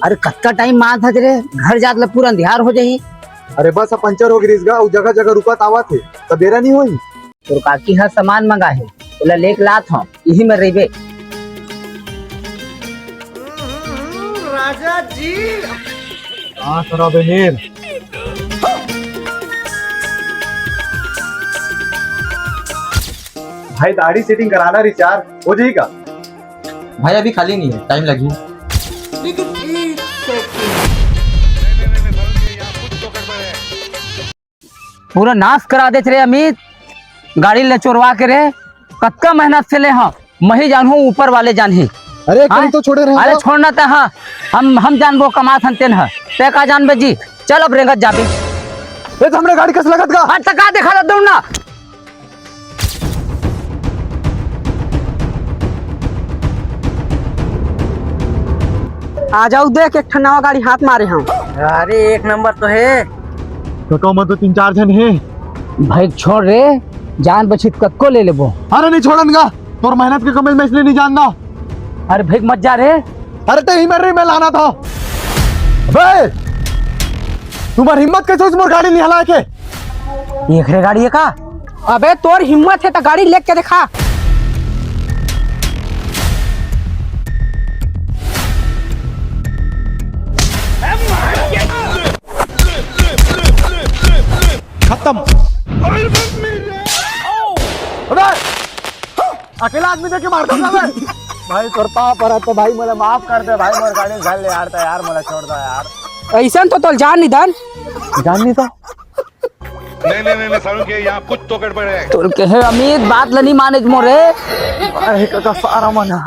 अरे कत्ता टाइम मान था तेरे घर जात ल पूरा अंधियार हो जाही। अरे बस अब पंचर हो गिरीस गा, जगह जगह रुकत आवा थे तब देरा नहीं होई। तो काकी हर सामान मंगा है बोला लेक लात हम यही में रहिबे। राजा जी हाँ सरा बहन भाई दाढ़ी सेटिंग कराना रिचार्ज हो जाएगा। भाई अभी खाली नहीं है, टाइम लगी। पूरा नाश करा देते रे अमित, गाड़ी ले चोरवा के रे कत्का मेहनत से ले हाँ मही जानू ऊपर वाले जान। अरे कहीं तो छोड़े रहे। अरे छोड़ना था हाँ हम जानबो कमात हनतेन है ते का जानबे जी। चल अब रेंगत जाबे। ए हमरे गाड़ी कस लगत गा। हाँ तका देखा ला दौड़ना। आ जाओ देख एक ठन्ना गाड़ी हाथ मारे हम। अरे एक नंबर तो है तो में तो 3-4 जन है। भाई छोड़ रे जान बचित कक्को ले लेबो। अरे नहीं छोड़न गा, तोर मेहनत के कमाई मैं इसलिए नहीं जानना। अरे भाई मत जा रे। अरे तो ही मेरे में लाना था। बे तुम्हारी हिम्मत कैसे उस मोर गाड़ी नहीं हला के। एक रे गाड़ी है का। अबे तोर हिम्मत है तो गाड़ी लेके के दिखा। खत्म। अबे अकेला आदमी देख के मारता था मैं। भाई करता पर तो भाई मुझे माफ कर दे भाई, मोर गाड़ी घर ले यार तो यार मुझे छोड़ दो यार। ऐसा तो जान निदान जान नहीं तो नहीं सारुण के यहाँ कुछ तो गड़बड़ है। तो कहे अमित बात लनी माने मोरे। अरे का सारा मना